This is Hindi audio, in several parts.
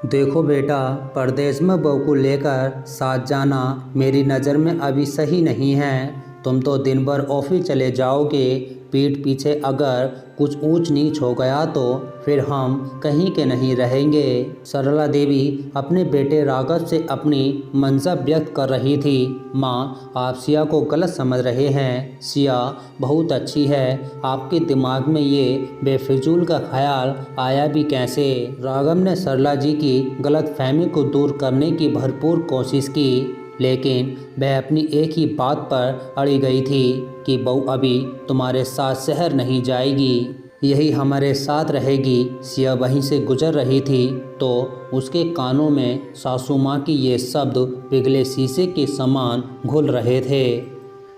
देखो बेटा, परदेश में बहू को लेकर साथ जाना मेरी नज़र में अभी सही नहीं है। तुम तो दिन भर ऑफिस चले जाओगे। पीठ पीछे अगर कुछ ऊंच नीच हो गया तो फिर हम कहीं के नहीं रहेंगे। सरला देवी अपने बेटे राघव से अपनी मंशा व्यक्त कर रही थी। माँ, आप सिया को गलत समझ रहे हैं। सिया बहुत अच्छी है। आपके दिमाग में ये बेफिजूल का ख्याल आया भी कैसे? राघव ने सरला जी की गलतफहमी को दूर करने की भरपूर कोशिश की, लेकिन वह अपनी एक ही बात पर अड़ी गई थी कि बहू अभी तुम्हारे साथ शहर नहीं जाएगी, यही हमारे साथ रहेगी। सिया वहीं से गुजर रही थी तो उसके कानों में सासू माँ की ये शब्द पिघले शीशे के समान घुल रहे थे।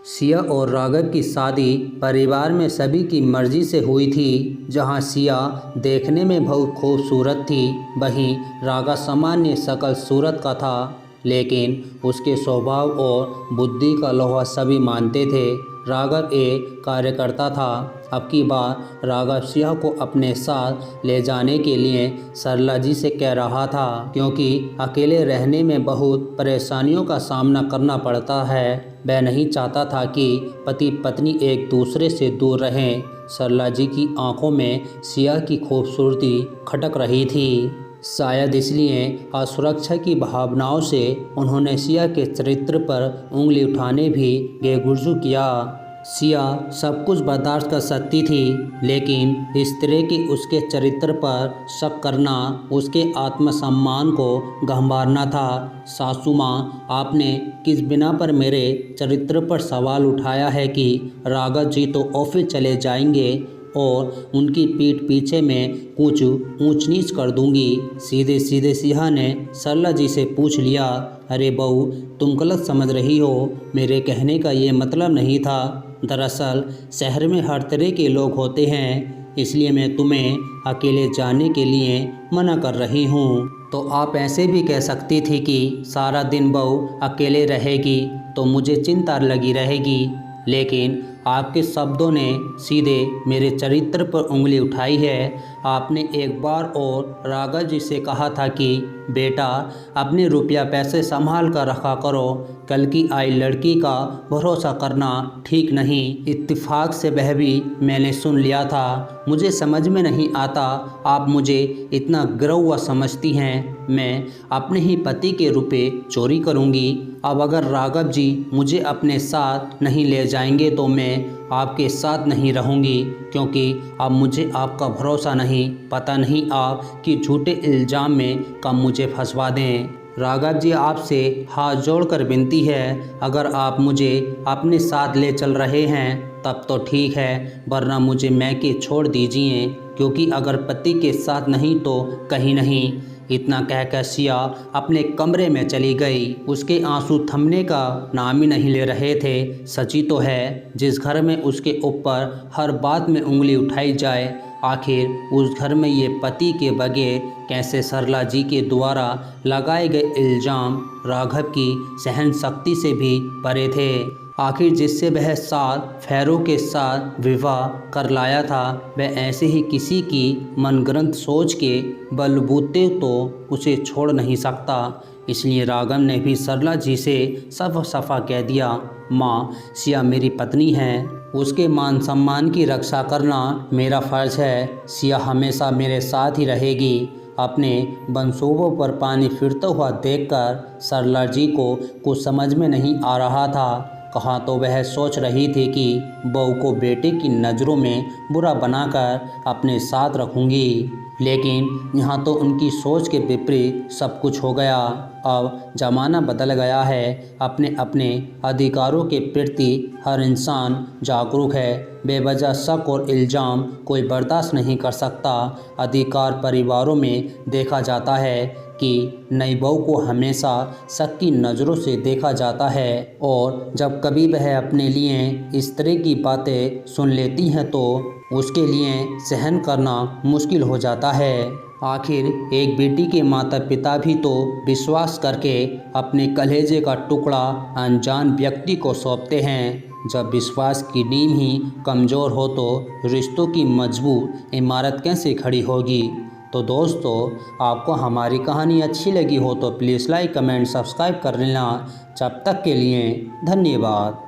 सिया और राघव की शादी परिवार में सभी की मर्जी से हुई थी। जहां सिया देखने में बहुत खूबसूरत थी, वहीं राघव सामान्य शकल सूरत का था, लेकिन उसके स्वभाव और बुद्धि का लोहा सभी मानते थे। राघव एक कार्यकर्ता था। अब की बार राघव सिया को अपने साथ ले जाने के लिए सरला जी से कह रहा था, क्योंकि अकेले रहने में बहुत परेशानियों का सामना करना पड़ता है। वह नहीं चाहता था कि पति पत्नी एक दूसरे से दूर रहें। सरला जी की आंखों में सिया की खूबसूरती खटक रही थी। शायद इसलिए असुरक्षा की भावनाओं से उन्होंने सिया के चरित्र पर उंगली उठाने भी बेगुर्जू किया। सिया सब कुछ बर्दाश्त कर सकती थी, लेकिन इस तरह की उसके चरित्र पर शक करना उसके आत्मसम्मान को गंवारना था। सासू माँ, आपने किस बिना पर मेरे चरित्र पर सवाल उठाया है कि राघव जी तो ऑफिस चले जाएंगे और उनकी पीठ पीछे मैं कुछ ऊंच नीच कर दूंगी? सीधे सीधे सिया ने सरला जी से पूछ लिया। अरे बहू, तुम गलत समझ रही हो। मेरे कहने का ये मतलब नहीं था। दरअसल शहर में हर तरह के लोग होते हैं, इसलिए मैं तुम्हें अकेले जाने के लिए मना कर रही हूँ। तो आप ऐसे भी कह सकती थी कि सारा दिन बहू अकेले रहेगी तो मुझे चिंता लगी रहेगी, लेकिन आपके शब्दों ने सीधे मेरे चरित्र पर उंगली उठाई है। आपने एक बार और राघव जी से कहा था कि बेटा, अपने रुपया पैसे संभाल कर रखा करो, कल की आई लड़की का भरोसा करना ठीक नहीं। इत्तेफाक से वह भी मैंने सुन लिया था। मुझे समझ में नहीं आता, आप मुझे इतना गिरा हुआ समझती हैं। मैं अपने ही पति के रुपए चोरी करूंगी? अब अगर राघव जी मुझे अपने साथ नहीं ले जाएंगे तो मैं आपके साथ नहीं रहूंगी, क्योंकि अब मुझे आपका भरोसा नहीं। पता नहीं आप कि झूठे इल्ज़ाम में कब मुझे फंसवा दें। राघव जी आपसे हाथ जोड़कर विनती है, अगर आप मुझे अपने साथ ले चल रहे हैं तब तो ठीक है, वरना मुझे मैके छोड़ दीजिए, क्योंकि अगर पति के साथ नहीं तो कहीं नहीं। इतना कहकर सिया अपने कमरे में चली गई। उसके आंसू थमने का नाम ही नहीं ले रहे थे। सची तो है, जिस घर में उसके ऊपर हर बात में उंगली उठाई जाए, आखिर उस घर में ये पति के बगैर कैसे? सरला जी के द्वारा लगाए गए इल्ज़ाम राघव की सहन शक्ति से भी परे थे। आखिर जिससे वह 7 फेरों के साथ विवाह कर लाया था, वह ऐसे ही किसी की मनगढ़ंत सोच के बलबूते तो उसे छोड़ नहीं सकता। इसलिए राघव ने भी सरला जी से साफ साफ कह दिया, माँ, सिया मेरी पत्नी है, उसके मान सम्मान की रक्षा करना मेरा फ़र्ज़ है। सिया हमेशा मेरे साथ ही रहेगी। अपने मंसूबों पर पानी फिरता हुआ देखकर सरला जी को कुछ समझ में नहीं आ रहा था। कहाँ तो वह सोच रही थी कि बहू को बेटे की नज़रों में बुरा बनाकर अपने साथ रखूंगी, लेकिन यहाँ तो उनकी सोच के विपरीत सब कुछ हो गया। अब ज़माना बदल गया है। अपने अपने अधिकारों के प्रति हर इंसान जागरूक है। बेवजह शक और इल्ज़ाम कोई बर्दाश्त नहीं कर सकता। अधिकार परिवारों में देखा जाता है कि नई बहू को हमेशा शक की नज़रों से देखा जाता है, और जब कभी वह अपने लिए इस तरह की बातें सुन लेती हैं तो उसके लिए सहन करना मुश्किल हो जाता है। आखिर एक बेटी के माता पिता भी तो विश्वास करके अपने कलेजे का टुकड़ा अनजान व्यक्ति को सौंपते हैं। जब विश्वास की नींव ही कमज़ोर हो तो रिश्तों की मजबूत इमारत कैसे खड़ी होगी? तो दोस्तों, आपको हमारी कहानी अच्छी लगी हो तो प्लीज़ लाइक कमेंट सब्सक्राइब कर लेना। जब तक के लिए धन्यवाद।